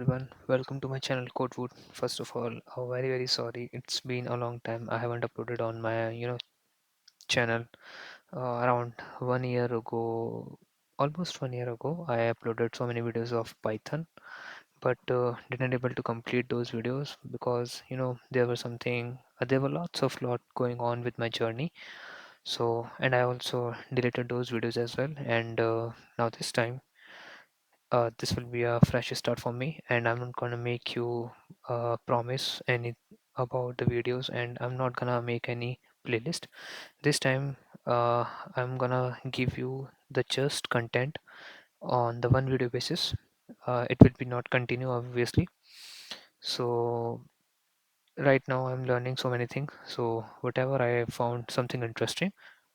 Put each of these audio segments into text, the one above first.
everyone, welcome to my channel Codewood. First of all, very sorry. It's been a long time. I haven't uploaded on my channel. Around 1 year ago, almost 1 year ago, I uploaded so many videos of Python, but didn't able to complete those videos because there was there were lot going on with my journey. So and I also deleted those videos as well. And now this time this will be a fresh start for me, and I'm not gonna make you promise any about the videos, and I'm not gonna make any playlist this time. I'm gonna give you the just content on the one video basis. It will be not continue, obviously. So right now I'm learning so many things, so whatever I found something interesting,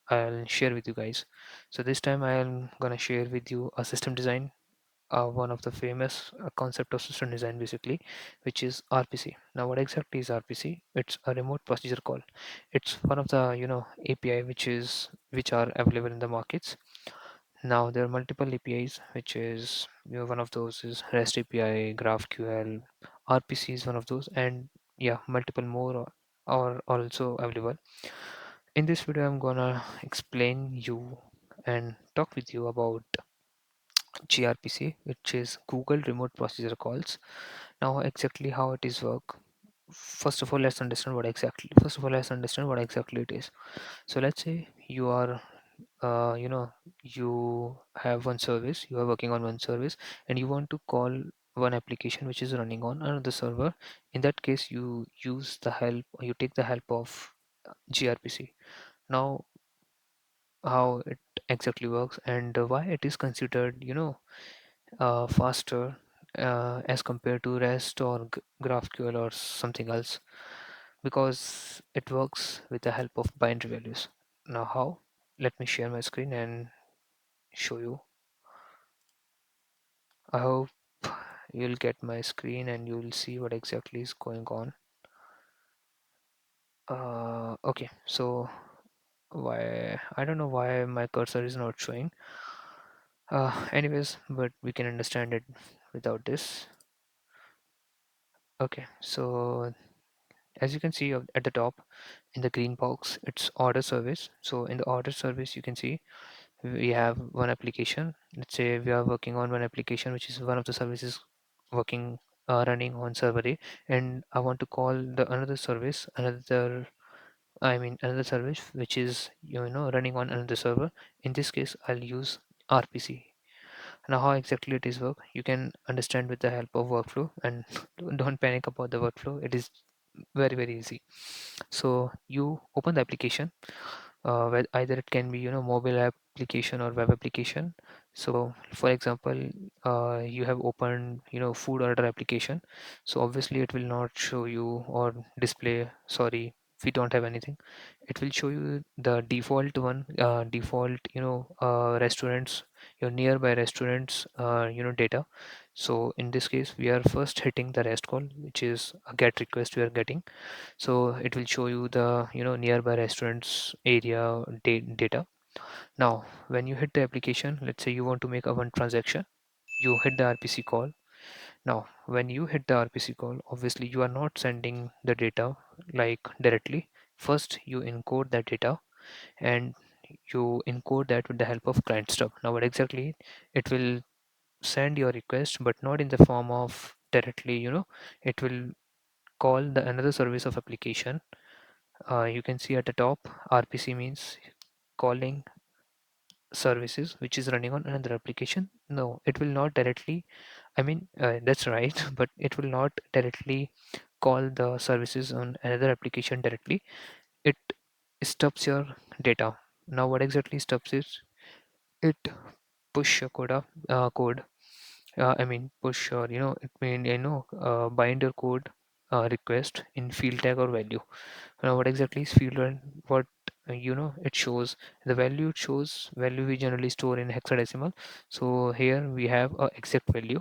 I'll share with you guys. So this time I'm gonna share with you a system design, one of the famous concept of system design basically, which is RPC. Now what exactly is RPC? It's a remote procedure call. It's one of the API which are available in the markets. Now there are multiple APIs, which is one of those is REST API, GraphQL. RPC is one of those, and yeah, multiple more are also available. In this video I'm gonna explain you and talk with you about gRPC, which is Google Remote Procedure Calls. Now, exactly how it is work. First of all, let's understand what exactly. First of all, let's understand what exactly it is. So, let's say you are, you have one service. You are working on one service, and you want to call one application which is running on another server. In that case, you use the help, or you take the help of gRPC. Now, how it exactly works and why it is considered, faster as compared to REST or GraphQL or something else, because it works with the help of binary values. Now, how? Let me share my screen and show you. I hope you'll get my screen and you'll see what exactly is going on. Okay, so why I don't know why my cursor is not showing. Anyways, but we can understand it without this. Okay, so as you can see at the top in the green box, it's order service. So in the order service you can see we have one application. Let's say we are working on one application which is one of the services working, running on server A, and I want to call the another service, another service which is running on another server. In this case I'll use RPC. Now how exactly it is work, you can understand with the help of workflow, and don't panic about the workflow. It is very easy. So you open the application, where either it can be mobile application or web application. So for example, you have opened food order application. So obviously it will not show you or display, sorry, we don't have anything. It will show you the default one, default restaurants, your nearby restaurants data. So in this case we are first hitting the rest call, which is a get request we are getting. So it will show you the nearby restaurants area data. Now when you hit the application, let's say you want to make a one transaction, you hit the RPC call. Now when you hit the RPC call, obviously you are not sending the data like directly. First you encode that data, and you encode that with the help of client stub. Now what exactly, it will send your request but not in the form of directly, it will call the another service of application. You can see at the top, RPC means calling services which is running on another application. No, it will not directly, that's right, but it will not directly call the services on another application directly. It stops your data. Now what exactly stops is, it push a code, push, or it mean bind your code request in field tag or value. Now what exactly is field, and what it shows, the value, it shows value we generally store in hexadecimal. So here we have a exact value.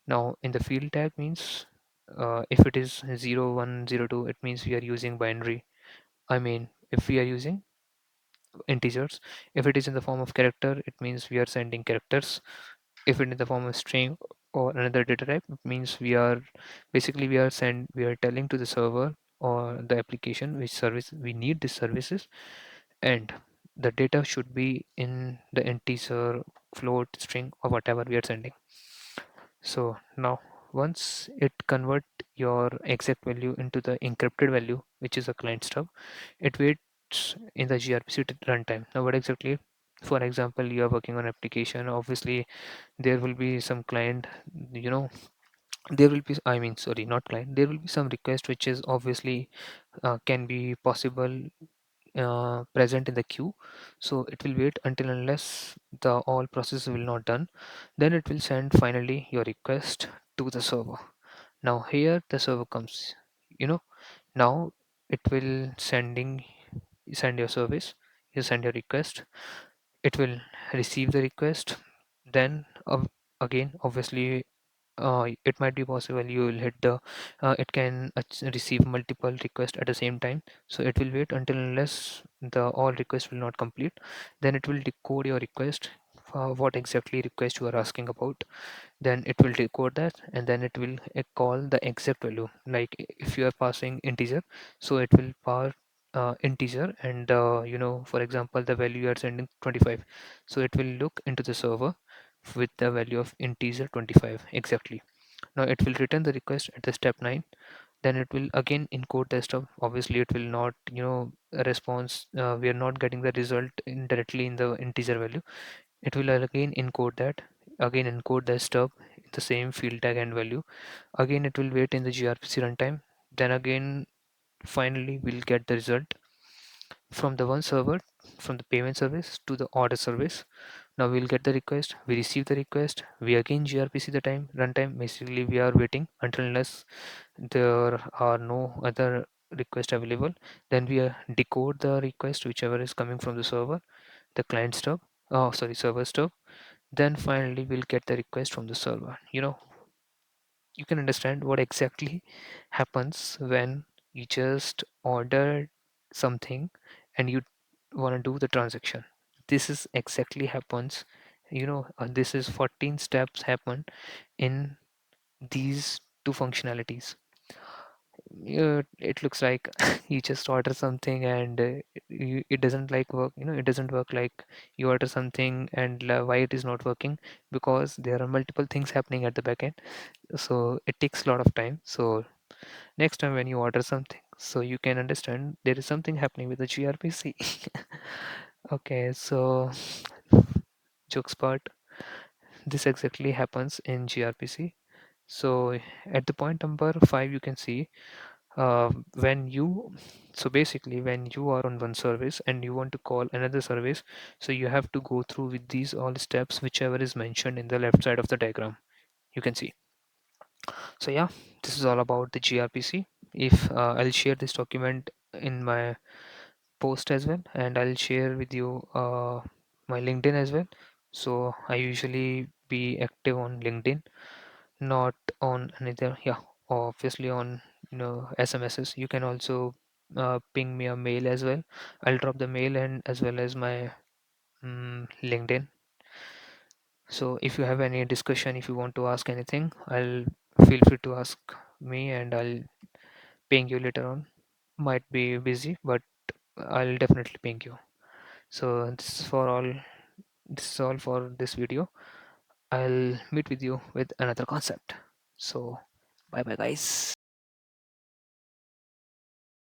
Now in the field tag means, if it is 0102, it means we are using binary. If we are using integers. If it is in the form of character, it means we are sending characters. If it is in the form of string, or another data type. It means we are basically we are telling to the server or the application which service we need these services, and the data should be in the integer, float, string, or whatever we are sending. So now once it convert your exact value into the encrypted value, which is a client stub, it waits in the gRPC runtime. Now what exactly? For example, you are working on application, obviously there will be some client, you know, there will be, I mean, sorry, not client, there will be some request which is obviously can be possible present in the queue. So it will wait until unless the all process will not done, then it will send finally your request to the server. Now here the server comes, you know, now it will send your service, you send your request, it will receive the request, then again obviously it might be possible you will hit the it can receive multiple requests at the same time. So it will wait until unless the all requests will not complete, then it will decode your request, what exactly request you are asking about. Then it will decode that, and then it will call the exact value. Like if you are passing integer, so it will pass integer, and for example the value you are sending 25, so it will look into the server with the value of integer 25 exactly. Now it will return the request at the step 9, then it will again encode the stuff. Obviously it will not, a response, we are not getting the result directly in the integer value. It will again encode that, again encode the stub in the same field tag and value. Again it will wait in the gRPC runtime, then again finally we'll get the result from the one server, from the payment service to the order service. Now we'll get the request, we receive the request, we again gRPC the time runtime. Basically we are waiting until unless there are no other request available, then we decode the request whichever is coming from the server, the client stub, oh sorry, server stub. Then finally we'll get the request from the server. You can understand what exactly happens when you just order something and you want to do the transaction. This is exactly happens, this is 14 steps happen in these two functionalities. It looks like you just order something and it doesn't like work, it doesn't work. Like you order something and why it is not working, because there are multiple things happening at the back end, so it takes a lot of time. So next time when you order something, so you can understand there is something happening with the gRPC. Okay, so jokes part, this exactly happens in gRPC. So at the point number 5 you can see, when you so basically when you are on one service and you want to call another service, so you have to go through with these all steps whichever is mentioned in the left side of the diagram, you can see. So yeah, this is all about the gRPC. If I'll share this document in my post as well, and I'll share with you my LinkedIn as well. So I usually be active on LinkedIn, not on another, yeah, obviously on SMSs. You can also ping me a mail as well. I'll drop the mail and as well as my LinkedIn. So if you have any discussion, if you want to ask anything, I'll feel free to ask me and I'll ping you later on. Might be busy, but I'll definitely ping you. So this is all for this video. I'll meet with you with another concept. So bye bye guys.